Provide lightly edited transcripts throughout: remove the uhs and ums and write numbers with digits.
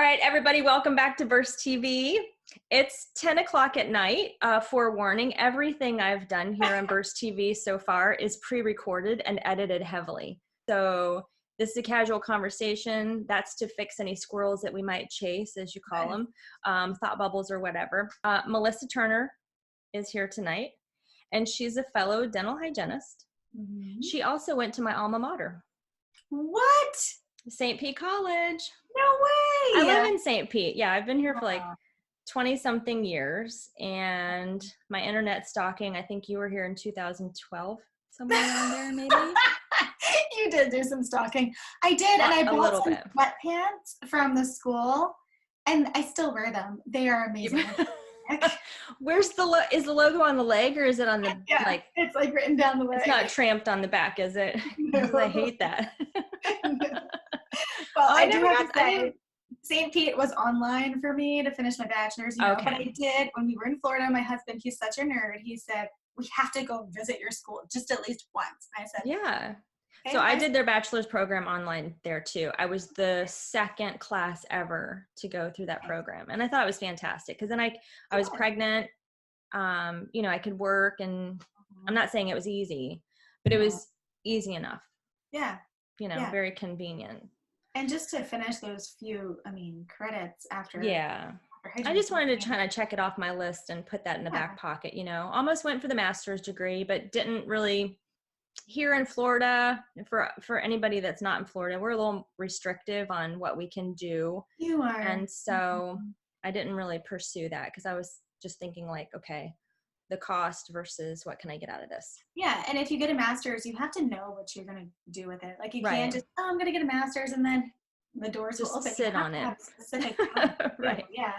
right, everybody, welcome back to Burst TV. It's 10 o'clock at night. Forewarning, everything I've done here on Burst TV so far is pre-recorded and edited heavily. So this is a casual conversation. That's to fix any squirrels that we might chase, as you call them, thought bubbles or whatever. Melissa Turner is here tonight, and she's a fellow dental hygienist. Mm-hmm. She also went to my alma mater. What? St. Pete College. No way. I live in St. Pete. Yeah, I've been here for like 20 something years, and my internet stalking, I think you were here in 2012, somewhere around there maybe. You did do some stalking. I did, and I bought some sweatpants from the school, and I still wear them. They are amazing. Where's is the logo on the leg, or is it on the like? It's like written down the leg. It's not tramped on the back, is it? No. I hate that. Well, I do have to say, St. Pete was online for me to finish my bachelor's, but I did, when we were in Florida, my husband, he's such a nerd, he said, we have to go visit your school just at least once. I said, yeah. Okay, so I did their bachelor's program online there too. I was the second class ever to go through that program. And I thought it was fantastic because then I was pregnant, I could work, and I'm not saying it was easy, but it was easy enough. Yeah. Very convenient. And just to finish those few, credits after. Yeah. I just wanted to kind of check it off my list and put that in the back pocket, Almost went for the master's degree, but didn't really. Here in Florida, for anybody that's not in Florida, we're a little restrictive on what we can do. You are. And so I didn't really pursue that because I was just thinking like, okay, the cost versus what can I get out of this? Yeah. And if you get a master's, you have to know what you're going to do with it. Like you can't just, I'm going to get a master's and then the doors just will open. Sit on it. Right. Yeah.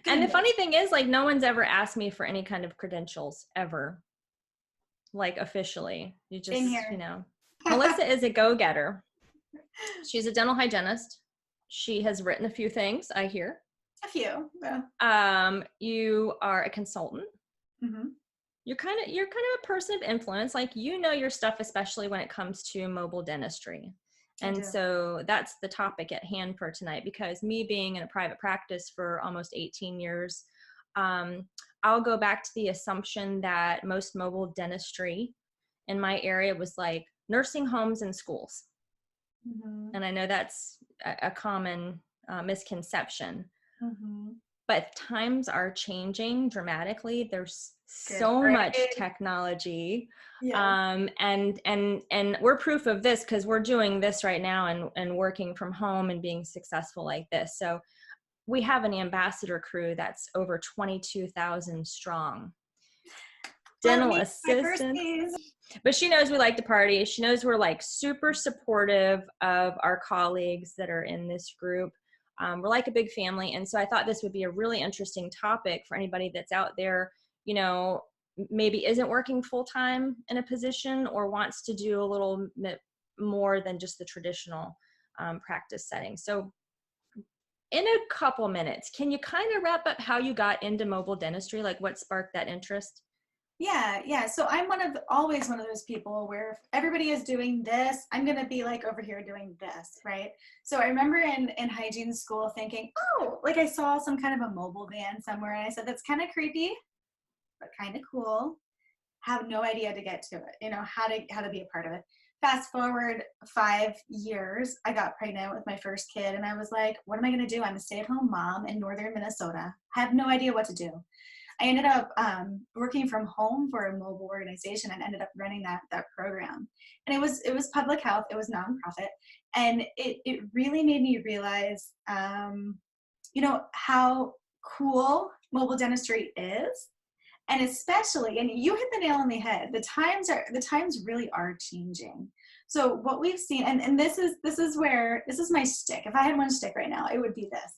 And the funny thing is, like, no one's ever asked me for any kind of credentials ever. Like officially. You just, Melissa is a go-getter. She's a dental hygienist. She has written a few things, I hear. A few. Yeah. You are a consultant. Mm-hmm. You're kind of a person of influence, like your stuff, especially when it comes to mobile dentistry. And so that's the topic at hand for tonight, because me being in a private practice for almost 18 years, I'll go back to the assumption that most mobile dentistry in my area was like nursing homes and schools. Mm-hmm. And I know that's a common misconception. Mm-hmm. But times are changing dramatically. There's so much technology. Yeah. And we're proof of this because we're doing this right now and working from home and being successful like this. So we have an ambassador crew that's over 22,000 strong. Dental assistants. But she knows we like to party. She knows we're like super supportive of our colleagues that are in this group. We're like a big family. And so I thought this would be a really interesting topic for anybody that's out there, maybe isn't working full-time in a position or wants to do a little bit more than just the traditional practice setting. So in a couple minutes, can you kind of wrap up how you got into mobile dentistry? Like what sparked that interest? Yeah. So I'm always one of those people where if everybody is doing this, I'm going to be like over here doing this, right? So I remember in hygiene school thinking, like I saw some kind of a mobile van somewhere, and I said, that's kind of creepy, but kind of cool. Have no idea to get to it, how to be a part of it. Fast forward 5 years, I got pregnant with my first kid, and I was like, what am I going to do? I'm a stay-at-home mom in northern Minnesota. I have no idea what to do. I ended up working from home for a mobile organization and ended up running that program. And it was public health. It was nonprofit. And it really made me realize, how cool mobile dentistry is. And especially, and you hit the nail on the head, the times really are changing. So what we've seen, and this is my shtick. If I had one shtick right now, it would be this.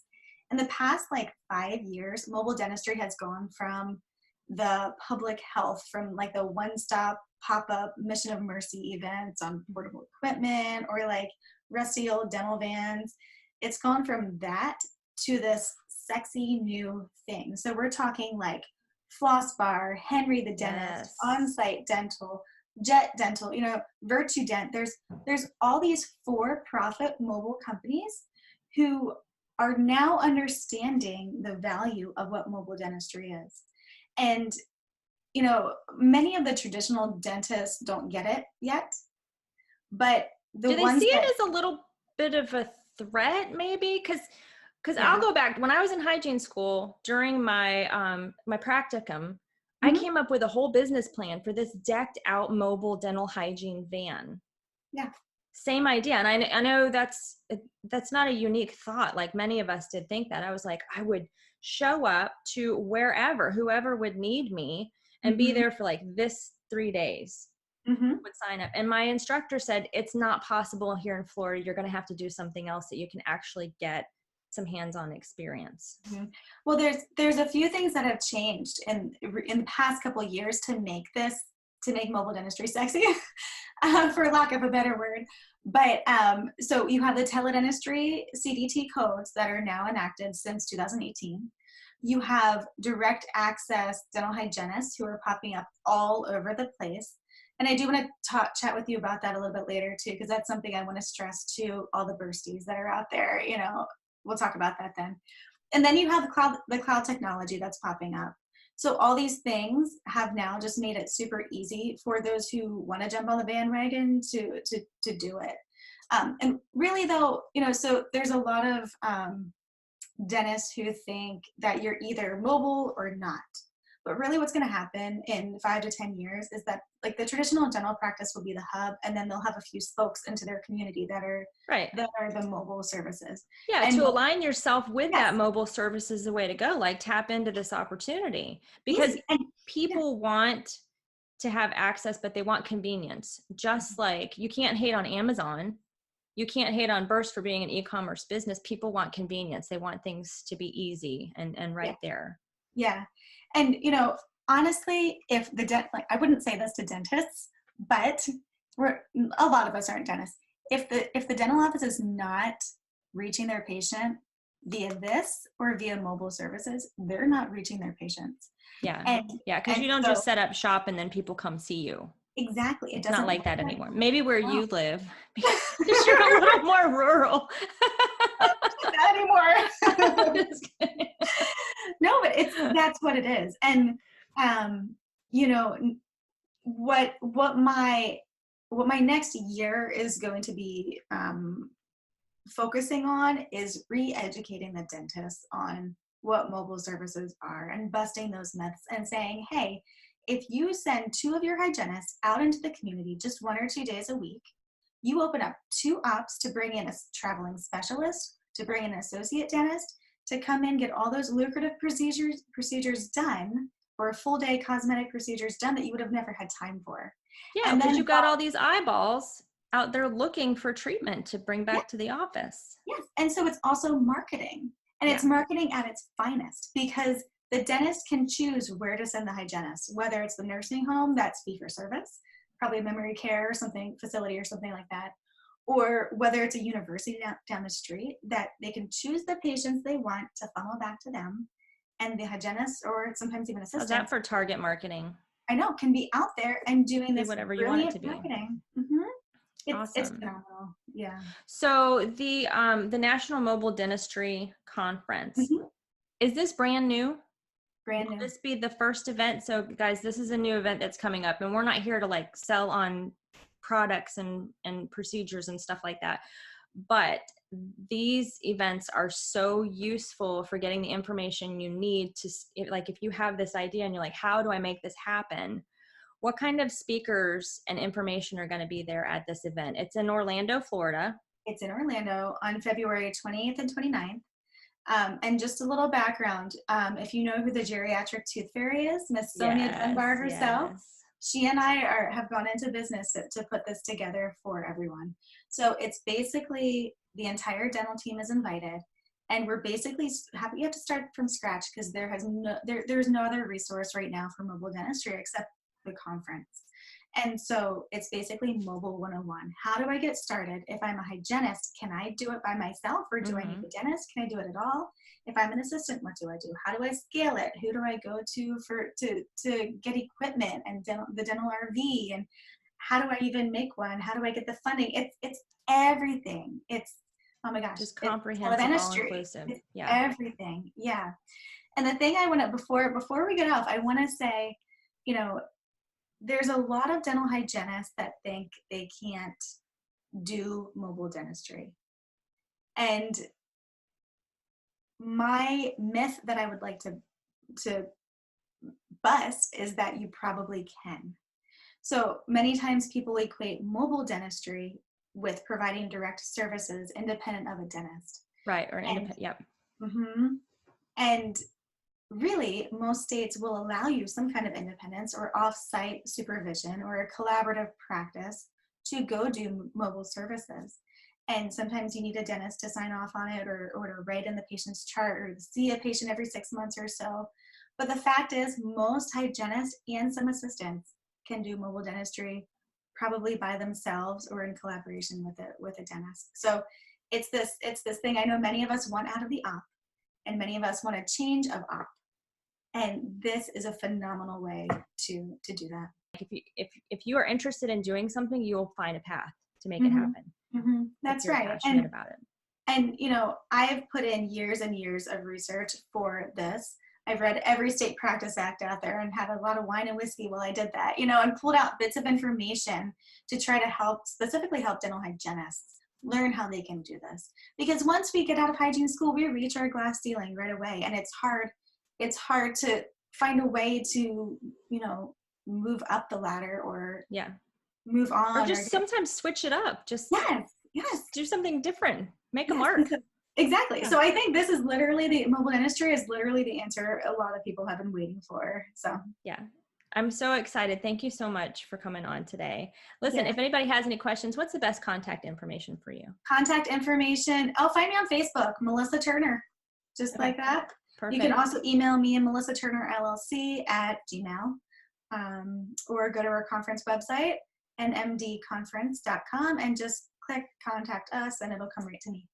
In the past, 5 years, mobile dentistry has gone from the public health, from like the one-stop pop-up Mission of Mercy events on portable equipment or like rusty old dental vans. It's gone from that to this sexy new thing. So we're talking like Floss Bar, Henry the Dentist, On-Site Dental, Jet Dental, Virtue Dent. There's all these for-profit mobile companies who are now understanding the value of what mobile dentistry is. And, you know, many of the traditional dentists don't get it yet, but the Do they ones see that, it as a little bit of a threat maybe? Because yeah. I'll go back, when I was in hygiene school during my my practicum, I Mhm. came up with a whole business plan for this decked out mobile dental hygiene van. Yeah. Same idea. And I know that's not a unique thought. Like many of us did think that. I was like, I would show up to wherever, whoever would need me, and be Mhm. there for like this 3 days, Mhm. would sign up. And my instructor said, it's not possible here in Florida. You're going to have to do something else that you can actually get some hands-on experience. Mhm. Well, there's a few things that have changed in the past couple of years to make mobile dentistry sexy, for lack of a better word. But so you have the teledentistry CDT codes that are now enacted since 2018. You have direct access dental hygienists who are popping up all over the place. And I do want to chat with you about that a little bit later too, because that's something I want to stress to all the bursties that are out there. You know, we'll talk about that then. And then you have the cloud technology that's popping up. So all these things have now just made it super easy for those who want to jump on the bandwagon to do it. And really though, you know, so there's a lot of dentists who think that you're either mobile or not. But really what's going to happen in 5 to 10 years is that like the traditional dental practice will be the hub, and then they'll have a few spokes into their community that are Right. the mobile services. Yeah, And to align yourself with yes, that mobile service is the way to go. Like tap into this opportunity, yes, because and yeah, people want to have access, but they want convenience. Just like you can't hate on Amazon. You can't hate on Burst for being an e-commerce business. People want convenience. They want things to be easy and yeah, right there. yeah. And you know, honestly, if like I wouldn't say this to dentists, but a lot of us aren't dentists. If the dental office is not reaching their patient via this or via mobile services, they're not reaching their patients. Yeah. And Yeah. Because and you don't so just set up shop and then people come see you. exactly, it It's not doesn't like work that like anymore. Maybe where that. you live, because you're a little more rural. Not anymore. Just kidding. No, but that's what it is. And you know, what my next year is going to be focusing on is re-educating the dentists on what mobile services are and busting those myths and saying, hey, if you send 2 of your hygienists out into the community just 1 or 2 days a week, you open up 2 ops to bring in a traveling specialist, to bring in an associate dentist, to come in, get all those lucrative procedures done, or full day cosmetic procedures done that you would have never had time for. Yeah, And because then you got all these eyeballs out there looking for treatment to bring yeah, back to the office. yes. And so it's also marketing. And it's Yeah. marketing at its finest because the dentist can choose where to send the hygienist, whether it's the nursing home that's fee for service, probably a memory care or something, facility or something like that, or whether it's a university down the street that they can choose the patients they want to funnel back to them. And the hygienist or sometimes even How's that assistants, for target marketing? I know, can be out there and doing Be this whatever you want it brilliant to be. marketing. It's Awesome. phenomenal. Yeah. So the National Mobile Dentistry Conference, Hmm. is this brand new? Brand Will new. this be the first event? So guys, this is a new event that's coming up, and we're not here to like sell on products and procedures and stuff like that. But these events are so useful for getting the information you need to, like, if you have this idea and you're like, how do I make this happen? What kind of speakers and information are going to be there at this event? It's in Orlando, Florida. It's in Orlando on February 20th and 29th. And just a little background, if you know who the geriatric tooth fairy is, Miss Sonia Yes, Dunbar herself, yes. she and I have gone into business to put this together for everyone. So it's basically the entire dental team is invited, and we're basically you have to start from scratch because there's no other resource right now for mobile dentistry except the conference. And so it's basically mobile 101. How do I get started? If I'm a hygienist, can I do it by myself or do I need a dentist? Can I do it at all? If I'm an assistant, what do I do? How do I scale it? Who do I go to get equipment and the dental RV? And how do I even make one? How do I get the funding? It's everything. It's Oh my gosh. Just It's comprehensive, teledentistry. all-inclusive. It's Yeah. everything. Yeah. And the thing I want to, before we get off, I want to say, you know, there's a lot of dental hygienists that think they can't do mobile dentistry. And my myth that I would like to bust is that you probably can. So many times people equate mobile dentistry with providing direct services independent of a dentist. Right. Or an independent. Yep. Mm-hmm. And really, most states will allow you some kind of independence or off-site supervision or a collaborative practice to go do mobile services. And sometimes you need a dentist to sign off on it or to write in the patient's chart or to see a patient every 6 months or so. But the fact is, most hygienists and some assistants can do mobile dentistry probably by themselves or in collaboration with a dentist. So it's this thing I know many of us want out of the op, and many of us want a change of op. And this is a phenomenal way to do that. If you are interested in doing something, you will find a path to make it happen. Mm-hmm. That's right. Passionate about it. And you know, I've put in years and years of research for this. I've read every state practice act out there and had a lot of wine and whiskey while I did that, you know, and pulled out bits of information to try to specifically help dental hygienists learn how they can do this. Because once we get out of hygiene school, we reach our glass ceiling right away, and it's hard to find a way to, you know, move up the ladder or move on. Or just sometimes switch it up. Just yes. Do something different. Make a mark. Exactly. Yeah. So I think this is literally the mobile dentistry is literally the answer a lot of people have been waiting for. So yeah. I'm so excited. Thank you so much for coming on today. Listen, if anybody has any questions, what's the best contact information for you? Contact information. Find me on Facebook, Melissa Turner, just like that. Perfect. You can also email me and Melissa Turner LLC at Gmail, or go to our conference website, nmdconference.com, and just click contact us and it'll come right to me.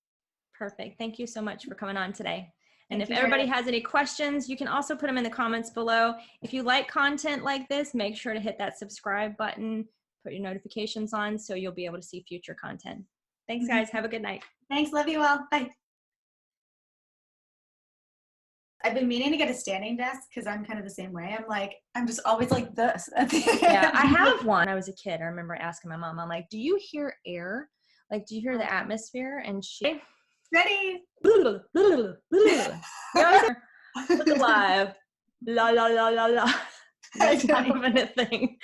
Perfect. Thank you so much for coming on today. And if everybody has any questions, you can also put them in the comments below. If you like content like this, make sure to hit that subscribe button, put your notifications on so you'll be able to see future content. Thanks, guys. Have a good night. Thanks. Love you all. Bye. I've been meaning to get a standing desk because I'm kind of the same way. I'm just always like this. Yeah, I have one. When I was a kid, I remember asking my mom, I'm like, do you hear air? Like, do you hear the atmosphere? And she... Ready? Look alive. La la la la la. That's kind of a thing.